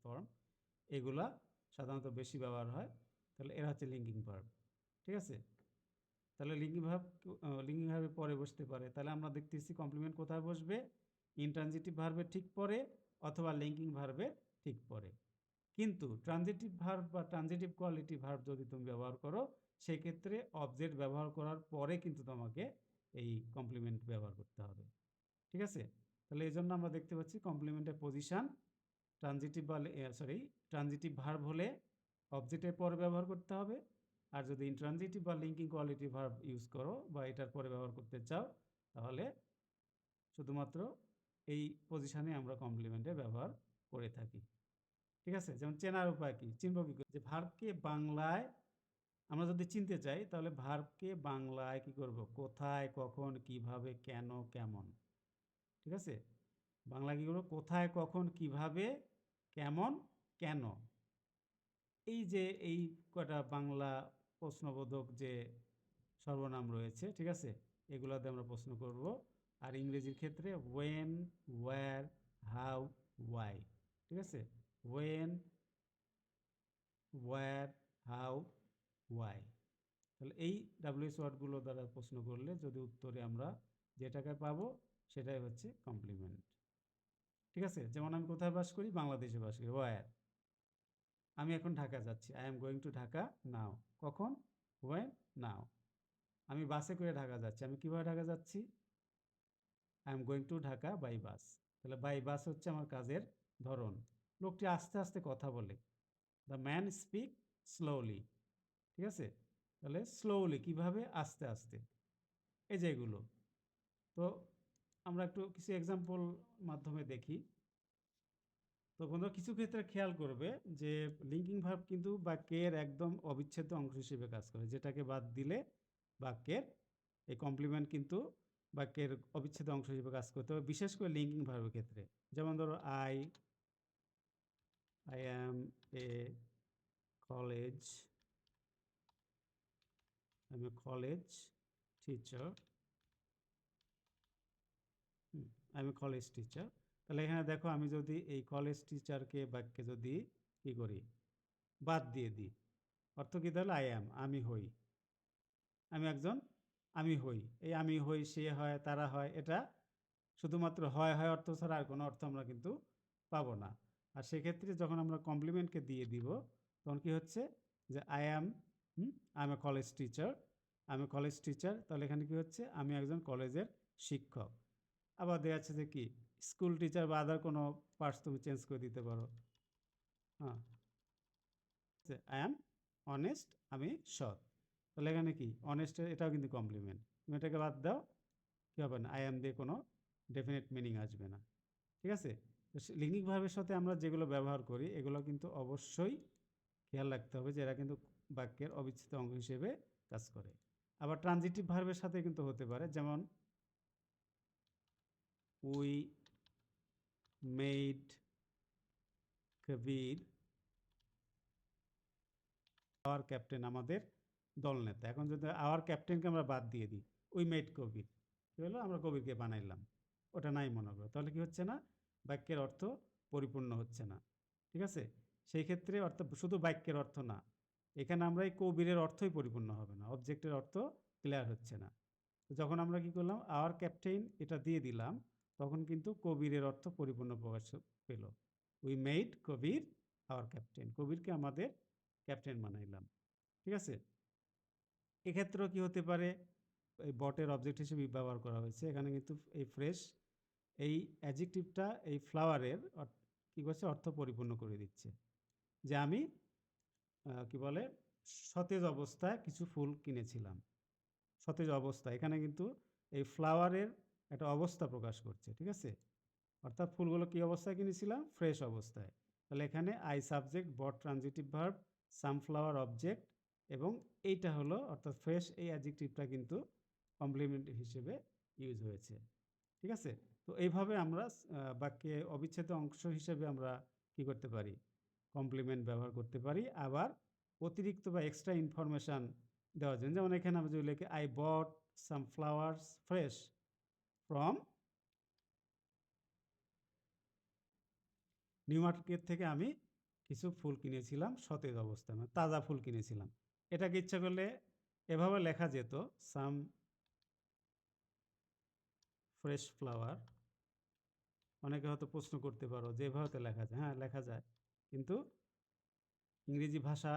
Form, এগুলা সাধারণত বেশি ব্যবহার হয়। তাহলে এরা হচ্ছে লিঙ্কিং ভার্ব। ঠিক আছে, তাহলে লিঙ্কিং ভার্বের পরে বসতে পারে। তাহলে আমরা দেখতেছি কমপ্লিমেন্ট কোথায় বসবে, ইনট্রানজিটিভ ভার্বের ঠিক পরে অথবা লিঙ্কিং ভার্বের ঠিক পরে। কিন্তু ট্রানজিটিভ ভার্ব বা ট্রানজিটিভ কোয়ালিটি ভার্ব যদি তুমি ব্যবহার করো, সেক্ষেত্রে অবজেক্ট ব্যবহার করার পরে কিন্তু তোমাকে এই কমপ্লিমেন্ট ব্যবহার করতে হবে। ঠিক আছে, তাহলে এই জন্য আমরা দেখতে পাচ্ছি কমপ্লিমেন্টের পজিশন ট্রানজিটিভ ভার্ব হলে অবজেক্টের পরে ব্যবহার করতে হবে, আর যদি ইনট্রানজিটিভ বা লিঙ্কিং কোয়ালিটি ভার্ব ইউজ করো বা এটার পরে ব্যবহার করতে চাও, তাহলে শুধুমাত্র এই পজিশনে আমরা কমপ্লিমেন্টে ব্যবহার করে থাকি। ঠিক আছে, যেমন চেনার উপায় কি, চিনব কি করে, যে ভার্বকে বাংলায় আমরা যদি চিনতে চাই, তাহলে ভার্বকে বাংলায় কি করব, কোথায়, কখন, কিভাবে, কেন, কেমন। ঠিক আছে, বাংলা কি করবো, কোথায়, কখন, কিভাবে, কেমন, কেন। এই যে এই কটা বাংলা প্রশ্নবোধক যে সর্বনাম রয়েছে, ঠিক আছে, এগুলোতে আমরা প্রশ্ন করব। আর ইংরেজির ক্ষেত্রে ওয়েন, ওয়্যার, হাউ, ওয়াই। ঠিক আছে, ওয়েন, ওয়্যার, হাউ, ওয়াই। তাহলে এই ডাব্লিউএস ওয়ার্ডগুলো দ্বারা প্রশ্ন করলে যদি উত্তরে আমরা যেটাকে পাবো সেটাই হচ্ছে কমপ্লিমেন্ট। ঠিক আছে, যেমন আমি কোথায় বাস করি, বাংলাদেশে বাস করি, ওয়্যার। আমি এখন ঢাকা যাচ্ছি, I am going to Dhaka now. কখন, ওয়েন, নাও। আমি বাসে করে ঢাকা যাচ্ছি, আমি কীভাবে ঢাকা যাচ্ছি, I am going to Dhaka by bus. তাহলে বাই বাস হচ্ছে আমার কাজের ধরন। লোকটি আস্তে আস্তে কথা বলে, দ্য ম্যান স্পিক স্লোলি। ঠিক আছে, তাহলে স্লোলি কীভাবে, আস্তে আস্তে। এই যে এগুলো, তো আমরা একটু কিছু এক্সাম্পল মাধ্যমে দেখি। তো বন্ধুরা কিছু ক্ষেত্রে খেয়াল করবে যে লিঙ্কিং ভার্ব কিন্তু বাক্যের একদম অবিচ্ছেদ্য অংশ হিসেবে কাজ করে, যেটাকে বাদ দিলে বাক্যের এই কমপ্লিমেন্ট কিন্তু বাক্যের অবিচ্ছেদ্য অংশ হিসেবে কাজ করতে হবে, বিশেষ করে লিঙ্কিং ভার্বের ক্ষেত্রে। যেমন ধরো I am A college, I M A college teacher, I M A college teacher. তাহলে এখানে দেখো আমি যদি এই কলেজ টিচারকে বাক্যে যদি কী করি, বাদ দিয়ে দিই, অর্থ কী তাহলে, আই অ্যাম, আমি হই, আমি একজন, আমি হই। এই আমি হই, সে হয়, তারা হয়, এটা শুধুমাত্র হয় হয় অর্থ ছাড়া আর কোনো অর্থ আমরা কিন্তু পাবো না। আর সেক্ষেত্রে যখন আমরা কমপ্লিমেন্টকে দিয়ে দিব, তখন কি হচ্ছে, যে I am A college teacher, I M A college teacher. তাহলে এখানে কি হচ্ছে, আমি একজন কলেজের শিক্ষক। আবার দেখা যাচ্ছে যে কি, স্কুল টিচার বা আদার কোনো পার্টস তুমি চেঞ্জ করে দিতে পারো। হ্যাঁ, আই অ্যাম অনেস্ট, আমি সৎ। তাহলে এখানে কি, অনেস্টের এটাও কিন্তু কমপ্লিমেন্ট। তুমি এটাকে বাদ দাও, কী হবে না, আই অ্যাম দিয়ে কোনো ডেফিনেট মিনিং আসবে না। ঠিক আছে, তো লিঙ্কিং ভার্বের সাথে আমরা যেগুলো ব্যবহার করি, এগুলো কিন্তু অবশ্যই খেয়াল রাখতে হবে যে এরা কিন্তু বাক্যের অবিচ্ছেদ্য অঙ্গ হিসেবে কাজ করে। আবার ট্রানজিটিভ ভার্বের সাথে কিন্তু হতে পারে, যেমন we made Kabir our captain, আমাদের দলনেতা। এখন যদি আওয়ার ক্যাপ্টেনকে আমরা বাদ দিয়ে দিই, উই মেড কবির, কী হলো, আমরা কবিরকে বানাইলাম, ওটা নাই মনে করো, তাহলে কি হচ্ছে না, বাক্যের অর্থ পরিপূর্ণ হচ্ছে না। ঠিক আছে, সেই ক্ষেত্রে অর্থ শুধু বাক্যের অর্থ না, এখানে আমরা এই কবিরের অর্থই পরিপূর্ণ হবে না, অবজেক্টের অর্থ ক্লিয়ার হচ্ছে না। যখন আমরা কি করলাম, আওয়ার ক্যাপ্টেন এটা দিয়ে দিলাম, তখন কিন্তু কবিরের অর্থ পরিপূর্ণ প্রকাশ পেল। We made Kabir our captain, কবিরকে আমাদের ক্যাপ্টেন বানাইলাম। ঠিক আছে, এক্ষেত্রেও কি হতে পারে, এই বটের অবজেক্ট হিসেবে ব্যবহার করা হয়েছে এখানে কিন্তু এই ফ্রেশ, এই অ্যাডজেক্টিভটা এই ফ্লাওয়ারের কী করছে, অর্থ পরিপূর্ণ করে দিচ্ছে। যে আমি কি বলে, সতেজ অবস্থায় কিছু ফুল কিনেছিলাম। সতেজ অবস্থা, এখানে কিন্তু এই ফ্লাওয়ারের একটা অবস্থা প্রকাশ করছে। ঠিক আছে, অর্থাৎ ফুলগুলো কী অবস্থায় কিনেছিলাম, ফ্রেশ অবস্থায়। তাহলে এখানে I subject, bought transitive verb, sunflower object, এবং এইটা হলো অর্থাৎ ফ্রেশ, এই অ্যাডজেক্টিভটা কিন্তু কমপ্লিমেন্ট হিসেবে ইউজ হয়েছে। ঠিক আছে, তো এইভাবে আমরা বাক্যে অবিচ্ছেদ্য অংশ হিসেবে আমরা কি করতে পারি, কমপ্লিমেন্ট ব্যবহার করতে পারি। আবার অতিরিক্ত বা এক্সট্রা ইনফরমেশান দেওয়ার জন্য, যেমন এখানে আমি যদি লিখি I bought some flowers fresh from new market থেকে আমি কিছু ফুল কিনেছিলাম সতেজ অবস্থায়, মানে তাজা ফুল কিনেছিলাম। এটাকে ইচ্ছা করলে এভাবে লেখা যেত, সাম ফ্রেশ ফ্লাওয়ার। অনেকে হয়তো প্রশ্ন করতে পারো যে এভাবে তো লেখা যায়। হ্যাঁ, লেখা যায়, কিন্তু ইংরেজি ভাষা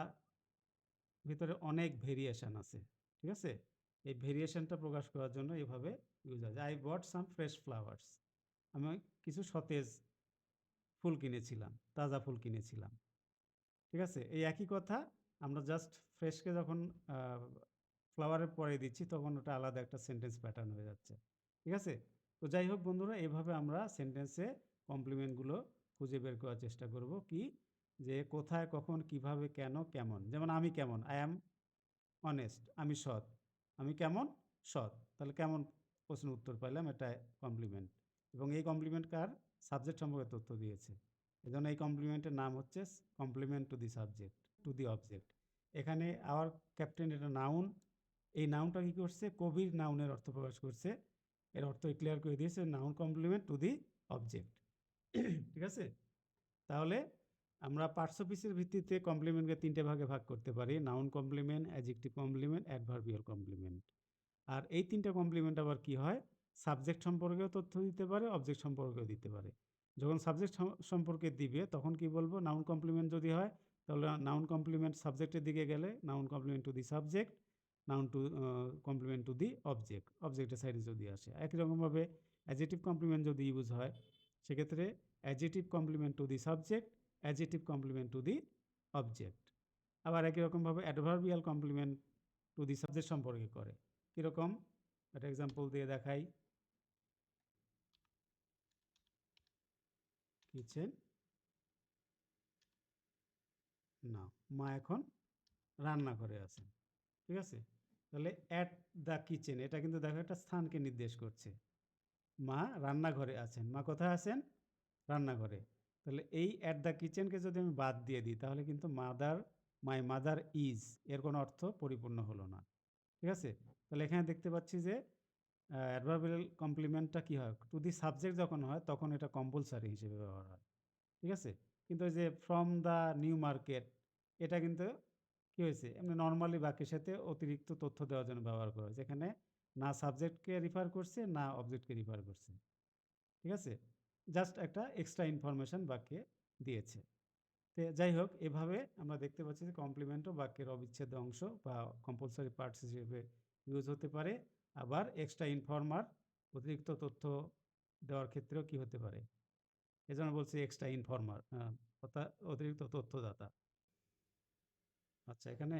ভিতরে অনেক ভেরিয়েশন আছে, ঠিক আছে? এই ভেরিয়েশনটা প্রকাশ করার জন্য এভাবে ইউজ হয়। I bought some fresh flowers, আমি কিছু সতেজ ফুল কিনেছিলাম, তাজা ফুল কিনেছিলাম, ঠিক আছে? এই একই কথা আমরা জাস্ট ফ্রেশকে যখন ফ্লাওয়ারের পরে দিচ্ছি তখন ওটা আলাদা একটা সেন্টেন্স প্যাটার্ন হয়ে যাচ্ছে, ঠিক আছে? তো যাই হোক বন্ধুরা, এইভাবে আমরা সেন্টেন্সে কমপ্লিমেন্টগুলো খুঁজে বের করার চেষ্টা করব, কি যে কোথায়, কখন, কিভাবে, কেন, কেমন। যেমন আমি কেমন, আই অ্যাম অনেস্ট, আমি সৎ। আমি কেমন? সৎ। তাহলে কেমন প্রশ্ন উত্তর পাইলাম, এটা কমপ্লিমেন্ট। এবং এই কমপ্লিমেন্ট কার? সাবজেক্ট সম্পর্কে তথ্য দিয়েছে। এজন্য এই কমপ্লিমেন্টের নাম হচ্ছে complement to the subject, to the object. এখানে আওয়ার ক্যাপ্টেন, এটা নাউন। এই নাউনটা কী করছে? কবির নাউনের অর্থ প্রকাশ করছে। এর অর্থ ক্লিয়ার করে দিয়েছে, noun complement to the object. ঠিক আছে? তাহলে আমরা পার্টস অফ স্পিচের ভিত্তিতে কমপ্লিমেন্টকে 3টে ভাগে ভাগ করতে পারি: noun complement, adjective complement, adverbial complement. আর এই 3টে কমপ্লিমেন্ট আবার কি হয়? সাবজেক্ট সম্পর্কেও তথ্য দিতে পারে, অবজেক্ট সম্পর্কেও দিতে পারে। যখন সাবজেক্ট সম্পর্কে দিবে তখন কি বলবো? নাউন কমপ্লিমেন্ট যদি হয় তাহলে নাউন কমপ্লিমেন্ট সাবজেক্টের দিকে গেলে noun complement to the subject, noun to complement to the object, অবজেক্টের সাইডে যদি আসে। একই রকমভাবে অ্যাডজেক্টিভ কমপ্লিমেন্ট যদি ইউজ হয় সেক্ষেত্রে adjective complement to the subject, adjective complement to the object. আবার একই রকমভাবে adverbial complement to the subject সম্পর্কে করে। কীরকম? একটা এক্সাম্পল দিয়ে দেখাই। কিচেন না, মা এখন রান্নাঘরে আছেন, ঠিক আছে? তাহলে অ্যাট দ্য কিচেন, এটা কিন্তু দেখো একটা স্থানকে নির্দেশ করছে। মা রান্নাঘরে আছেন, মা কোথায় আছেন? রান্নাঘরে। তাহলে এই অ্যাট দ্য কিচেনকে যদি আমি বাদ দিয়ে দিই তাহলে কিন্তু মাই মাদার ইজ, এর কোনো অর্থ পরিপূর্ণ হলো না, ঠিক আছে? তাহলে এখানে দেখতে পাচ্ছি যে অ্যাডভার্বিয়াল কমপ্লিমেন্টটা কী হয়? টু দি সাবজেক্ট যখন হয় তখন এটা কম্পালসারি হিসেবে ব্যবহার হয়, ঠিক আছে? কিন্তু ওই যে ফ্রম দ্য নিউ মার্কেট, এটা কিন্তু কী হয়েছে? এমনি নর্মালি বাক্যের সাথে অতিরিক্ত তথ্য দেওয়ার জন্য ব্যবহার করা হয়েছে। এখানে না সাবজেক্টকে রিফার করছে না অবজেক্টকে রিফার করছে, ঠিক আছে? জাস্ট একটা এক্সট্রা ইনফরমেশন বাক্যে দিয়েছে। তো যাই হোক, এভাবে আমরা দেখতে পাচ্ছি যে কমপ্লিমেন্টও বাক্যের অবিচ্ছেদ্য অংশ বা কম্পালসারি পার্টস হিসেবে ইউজ হতে পারে। আবার এক্সট্রা ইনফর্মার, অতিরিক্ত তথ্য দেওয়ার ক্ষেত্রেও কি হতে পারে? এজন্য বলছি এক্সট্রা ইনফর্মার, অর্থাৎ অতিরিক্ত তথ্যদাতা। আচ্ছা, এখানে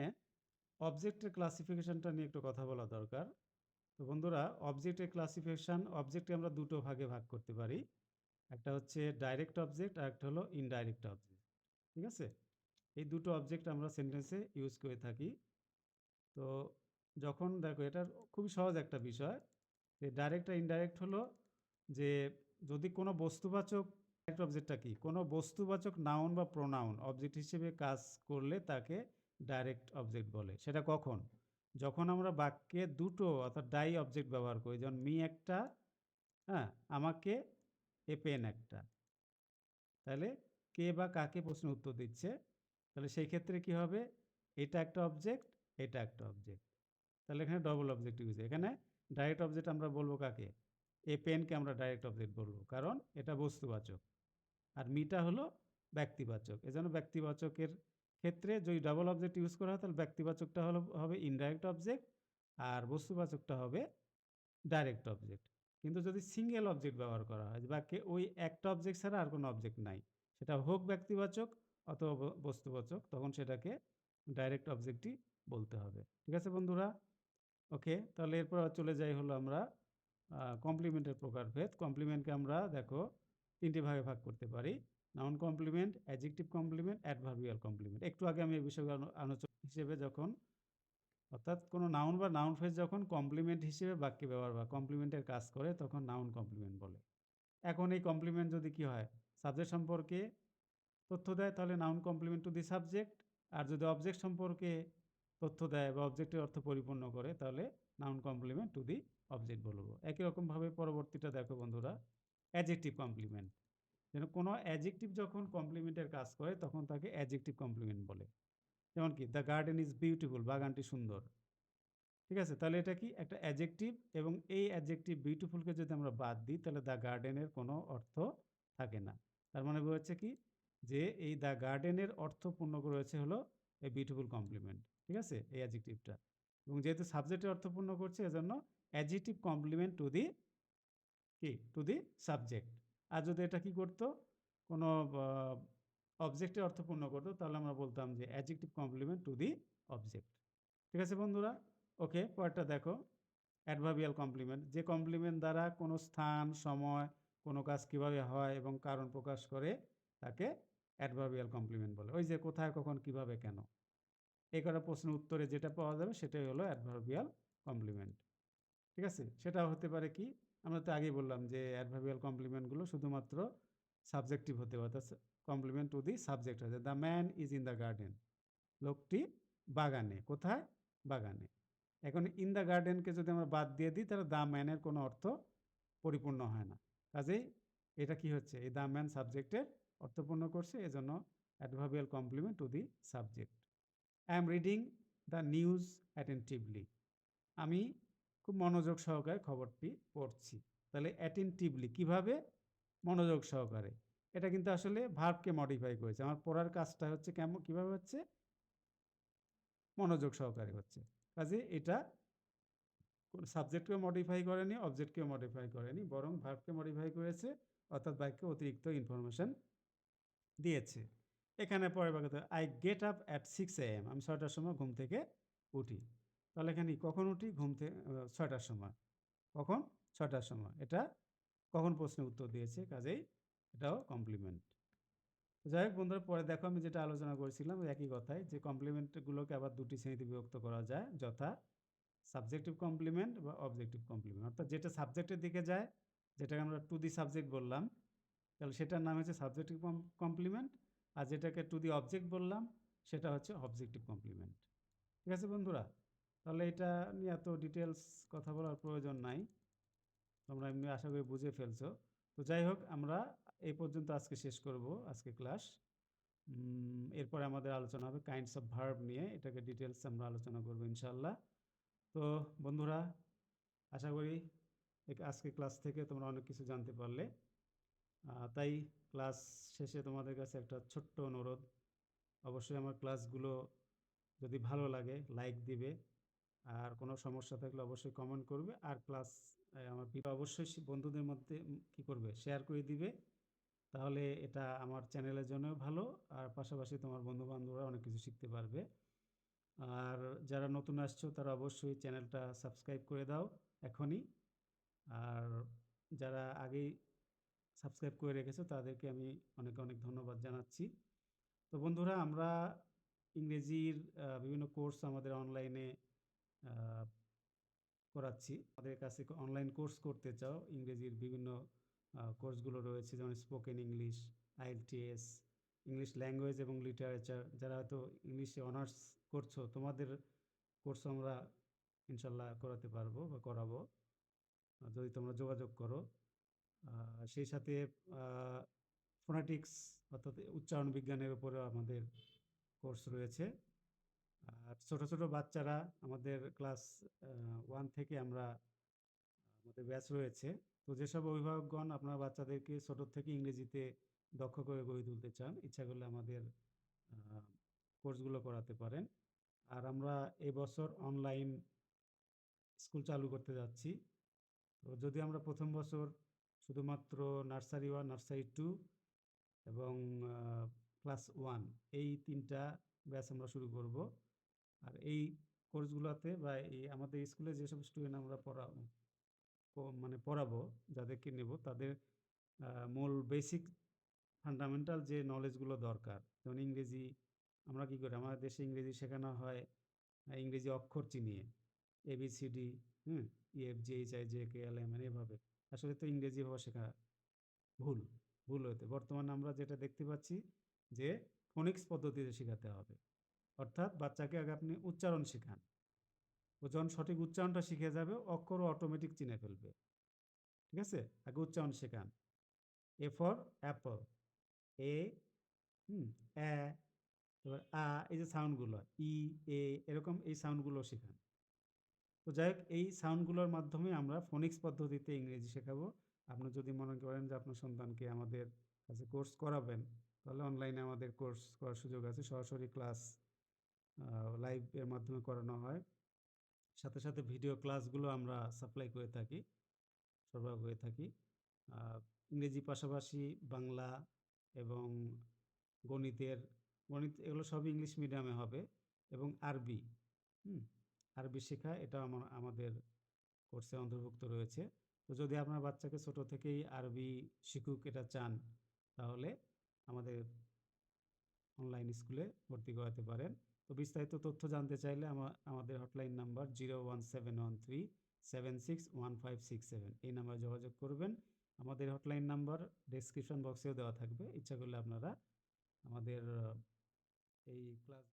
অবজেক্টের ক্লাসিফিকেশনটা নিয়ে একটু কথা বলা দরকার। তো বন্ধুরা, অবজেক্টের ক্লাসিফিকেশন, অবজেক্টকে আমরা দুটো ভাগে ভাগ করতে পারি। একটা হচ্ছে ডাইরেক্ট অবজেক্ট আর একটা হলো ইনডাইরেক্ট অবজেক্ট, ঠিক আছে? এই দুটো অবজেক্ট আমরা সেন্টেন্সে ইউজ করে থাকি। তো যখন দেখো, এটা খুবই সহজ একটা বিষয় যে ডাইরেক্ট আর ইনডাইরেক্ট হলো যে যদি কোনো বস্তুবাচক, ডাইরেক্ট অবজেক্টটা কি? কোনো বস্তুবাচক নাউন বা প্রোনাউন অবজেক্ট হিসেবে কাজ করলে তাকে ডাইরেক্ট অবজেক্ট বলে। সেটা কখন? যখন আমরা বাক্যে দুটো অর্থাৎ ডাই অবজেক্ট ব্যবহার করি, যেমন মি একটা, হ্যাঁ, আমাকে, এ পেন একটা। তাহলে কে বা কাকে প্রশ্নের উত্তর দিচ্ছে, তাহলে সেই ক্ষেত্রে কি হবে? এটা একটা অবজেক্ট, এটা একটা অবজেক্ট। তাহলে এখানে ডবল অবজেক্ট ইউজ। এখানে ডাইরেক্ট অবজেক্ট আমরা বলবো কাকে? এ পেনকে আমরা ডাইরেক্ট অবজেক্ট বলবো, কারণ এটা বস্তুবাচক। আর মিটা হলো ব্যক্তিবাচক। এজন্য ব্যক্তিবাচকের ক্ষেত্রে যদি ডাবল অবজেক্ট ইউজ করা হয় তাহলে ব্যক্তিবাচকটা হবে ইনডাইরেক্ট অবজেক্ট আর বস্তুবাচকটা হবে ডাইরেক্ট অবজেক্ট। কিন্তু যদি সিঙ্গেল অবজেক্ট ব্যবহার করা হয়, বাক্যে ওই একটা অবজেক্ট ছাড়া আর কোনো অবজেক্ট নাই, সেটা হোক ব্যক্তিবাচক অথবা বস্তুবাচক, তখন সেটাকে ডাইরেক্ট অবজেক্টই বলতে হবে, ঠিক আছে বন্ধুরা? ওকে, তাহলে এরপর চলে যাই হলো আমরা কমপ্লিমেন্টের প্রকারভেদ। কমপ্লিমেন্টকে আমরা দেখো 3টে ভাগে ভাগ করতে পারি: noun complement, adjective complement, adverbial complement. একটু আগে আমি এই বিষয়গুলো আলোচনা হিসেবে যখন, অর্থাৎ কোনো নাউন বা নাউন ফ্রেজ যখন কমপ্লিমেন্ট হিসেবে বাক্যে ব্যবহার বা কমপ্লিমেন্টের কাজ করে তখন নাউন কমপ্লিমেন্ট বলে। এখন এই কমপ্লিমেন্ট যদি কি হয়? সাবজেক্ট সম্পর্কে তথ্য দেয় তাহলে noun complement to the subject, আর যদি অবজেক্ট সম্পর্কে তথ্য দেয় বা অবজেক্টের অর্থ পরিপূর্ণ করে তাহলে noun complement to the object বলবো। একই রকমভাবে পরবর্তীটা দেখো বন্ধুরা, অ্যাডজেক্টিভ কমপ্লিমেন্ট। যেন কোনো অ্যাডজেক্টিভ যখন কমপ্লিমেন্টের কাজ করে তখন তাকে অ্যাডজেক্টিভ কমপ্লিমেন্ট বলে। যেমন কি দ্য গার্ডেন ইজ বিউটিফুল, বাগানটি সুন্দর। ঠিক আছে, তাহলে এটা কি একটা অ্যাডজেক্টিভ, এবং এই অ্যাডজেক্টিভ বিউটিফুলকে যদি আমরা বাদ দিই তাহলে দ্য গার্ডেনের কোনো অর্থ থাকে না। তার মানে বোঝাচ্ছে কি, যে এই দ্য গার্ডেনের অর্থ পূর্ণ করেছে হলো এই বিউটিফুল কমপ্লিমেন্ট। ঠিক আছে, এই অ্যাডজেক্টিভটা, এবং যেহেতু সাবজেক্টের অর্থ পূর্ণ করছে এজন্য অ্যাডজেক্টিভ কমপ্লিমেন্ট টু দি কি, টু দি সাবজেক্ট। আর যদি এটা কি করতো, কোনো অবজেক্টের অর্থ পূর্ণ করতো, তাহলে আমরা বলতাম যে adjective complement to the object. ঠিক আছে বন্ধুরা, ওকে, পরেরটা দেখো, অ্যাডভার্বিয়াল কমপ্লিমেন্ট, যে কমপ্লিমেন্ট দ্বারা কোনো স্থান, সময়, কোনো কাজ কিভাবে হয় এবং কারণ প্রকাশ করে তাকে অ্যাডভার্বিয়াল কমপ্লিমেন্ট বলে। ওই যে কোথায়, কখন, কিভাবে, কেন, এই কটা প্রশ্নের উত্তরে যেটা পাওয়া যাবে সেটাই হলো অ্যাডভার্বিয়াল কমপ্লিমেন্ট। ঠিক আছে, সেটা হতে পারে কি, আমরা তো আগেই বললাম যে অ্যাডভার্বিয়াল কমপ্লিমেন্টগুলো শুধুমাত্র সাবজেক্টিভ হতে পারে। কমপ্লিমেন্ট টু দি সাবজেক্ট আছে, the man is in the garden, লোকটি বাগানে, কোথায়, বাগানে। এখন ইন দ্য গার্ডেনকে যদি আমরা বাদ দিয়ে দিই তাহলে দ্য ম্যানের কোনো অর্থ পরিপূর্ণ হয় না। কাজেই এটা কি হচ্ছে, এই দ্য ম্যান সাবজেক্টের অর্থপূর্ণ করছে, এজন্য adverbial complement to the subject. I am reading the news attentively, আমি খুব মনোযোগ সহকারে খবরটি পড়ছি। তাহলে অ্যাটেন্টিভলি কিভাবে, মনোযোগ সহকারে, এটা কিন্তু আসলে ভার্বকে মডিফাই করেছে। আমার পড়ার কাজটা হচ্ছে কেমন, কিভাবে হচ্ছে, মনোযোগ সহকারে হচ্ছে। কাজে এটা সাবজেক্টকেও মডিফাই করেনি, অবজেক্টকেও মডিফাই করেনি, বরং ভার্বকে মডিফাই করেছে, অর্থাৎ বাক্যে অতিরিক্ত ইনফরমেশন দিয়েছে। এখানে পরে বাক্যতে I get up at 6 AM, আমি 6টার সময় ঘুম থেকে উঠি। তাহলে এখানে কখন উঠি, ঘুম থেকে 6টার সময়। কখন, 6টার সময়। এটা কখন প্রশ্নের উত্তর দিয়েছে, কাজেই এটাও কমপ্লিমেন্ট। যাই হোক বন্ধুরা, পরে দেখো আমি যেটা আলোচনা করেছিলাম ওই একই কথায়, যে কমপ্লিমেন্টগুলোকে আবার দুটি শ্রেণীতে বিভক্ত করা যায়, যথা সাবজেক্টিভ কমপ্লিমেন্ট বা অবজেক্টিভ কমপ্লিমেন্ট। অর্থাৎ যেটা সাবজেক্টের দিকে যায়, যেটাকে আমরা টু দি সাবজেক্ট বললাম, তাহলে সেটার নাম হচ্ছে সাবজেক্টিভ কমপ্লিমেন্ট। আর যেটাকে টু দি অবজেক্ট বললাম সেটা হচ্ছে অবজেক্টিভ কমপ্লিমেন্ট। ঠিক আছে বন্ধুরা, তাহলে এটা নিয়ে এত ডিটেলস কথা বলার প্রয়োজন নাই, তোমরা এমনি আশা করি বুঝে ফেলছো। তো যাই হোক, আমরা এই পর্যন্ত আজকে শেষ করব আজকে ক্লাস। এরপরে আমাদের আলোচনা হবে কাইন্ডস অফ ভার্ব নিয়ে, এটাকে ডিটেলস আমরা আলোচনা করবো ইনশাল্লাহ। তো বন্ধুরা, আশা করি আজকে ক্লাস থেকে তোমরা অনেক কিছু জানতে পারলে। তাই ক্লাস শেষে তোমাদের কাছে একটা ছোট্ট অনুরোধ, অবশ্যই আমার ক্লাসগুলো যদি ভালো লাগে লাইক দিবে, আর কোনো সমস্যা থাকলে অবশ্যই কমেন্ট করবে, আর ক্লাস আমার ভিডিও অবশ্যই বন্ধুদের মধ্যে কি করবে, শেয়ার করে দিবে। তাহলে এটা আমার চ্যানেলের জন্যও ভালো, আর পাশাপাশি তোমার বন্ধুবান্ধবরা অনেক কিছু শিখতে পারবে। আর যারা নতুন আসছো তারা অবশ্যই চ্যানেলটা সাবস্ক্রাইব করে দাও এখনই। আর যারা আগেই সাবস্ক্রাইব করে রেখেছো তাদেরকে আমি অনেক অনেক ধন্যবাদ জানাচ্ছি। তো বন্ধুরা, আমরা ইংরেজির বিভিন্ন কোর্স আমাদের অনলাইনে করাচ্ছি। আমাদের কাছে অনলাইন কোর্স করতে চাও, ইংরেজির বিভিন্ন কোর্সগুলো রয়েছে, যেমন spoken English, IELTS, English language এবং লিটারেচার। যারা হয়তো ইংলিশে অনার্স করছো, তোমাদের কোর্স আমরা ইনশাল্লাহ করাতে পারবো বা করাবো, যদি তোমরা যোগাযোগ করো। সেই সাথে ফোনেটিক্স অর্থাৎ উচ্চারণ বিজ্ঞানের উপরেও আমাদের কোর্স রয়েছে। আর ছোট ছোট বাচ্চারা আমাদের ক্লাস 1 থেকে আমরা আমাদের ব্যাচ রয়েছে। তো যেসব অভিভাবকগণ আপনার বাচ্চাদেরকে ছোট থেকে ইংরেজিতে দক্ষ করে গড়ে তুলতে চান, ইচ্ছা করলে আমাদের কোর্সগুলো করাতে পারেন। আর আমরা এবছর অনলাইন স্কুল চালু করতে যাচ্ছি। তো যদি আমরা প্রথম বছর শুধুমাত্র নার্সারি 1, নার্সারি 2 এবং ক্লাস 1, এই 3টা ব্যাচ আমরা শুরু করব। আর এই কোর্সগুলোতে বা এই আমাদের স্কুলে যেসব স্টুডেন্ট আমরা পড়াবো, যাদেরকে নেব, তাদের মূল বেসিক ফান্ডামেন্টাল যে নলেজগুলো দরকার, যেমন ইংরেজি আমরা কী করি, আমাদের দেশে ইংরেজি শেখানো হয় ইংরেজি অক্ষর চিনিয়ে, ABCD, EFGHIJKLM এভাবে। আসলে তো ইংরেজি ভাষা শেখা ভুল ভুল হতে বর্তমানে আমরা যেটা দেখতে পাচ্ছি যে ফোনিক্স পদ্ধতিতে শেখাতে হবে। অর্থাৎ বাচ্চাকে আগে আপনি উচ্চারণ শেখান, ও যখন সঠিক উচ্চারণটা শিখে যাবে অক্ষরও অটোমেটিক চিনে ফেলবে। ঠিক আছে, আগে উচ্চারণ শেখান। এ ফর অ্যাপল, এ, এ, এবার এই যে সাউন্ডগুলো ই, এ, এরকম এই সাউন্ডগুলো শেখান। তো যাই হোক, এই সাউন্ডগুলোর মাধ্যমে আমরা ফোনিক্স পদ্ধতিতে ইংরেজি শেখাবো। আপনি যদি মনে করেন যে আপনার সন্তানকে আমাদের কাছে কোর্স করাবেন, তাহলে অনলাইনে আমাদের কোর্স করার সুযোগ আছে। সরাসরি ক্লাস লাইভ এর মাধ্যমে করানো হয়। সাথে সাথে ভিডিও ক্লাসগুলো আমরা সাপ্লাই করে থাকি, সরবরাহ করে থাকি। ইংরেজি পাশাপাশি বাংলা এবং গণিতের, গণিত এগুলো সবই ইংলিশ মিডিয়ামে হবে, এবং আরবি, হুম, আরবি শেখা এটা আমাদের কোর্সে অন্তর্ভুক্ত রয়েছে। তো যদি আপনার বাচ্চাকে ছোট থেকেই আরবি শিখুক এটা চান, তাহলে আমাদের অনলাইন স্কুলে ভর্তি করাতে পারেন। তো বিস্তারিত তথ্য জানতে চাইলে আমাদের হটলাইন নাম্বার 01713761567, এই নাম্বারে যোগাযোগ করবেন। আমাদের হটলাইন নাম্বার ডেসক্রিপশন বক্সেও দেওয়া থাকবে। ইচ্ছা করলে আপনারা আমাদের এই ক্লাস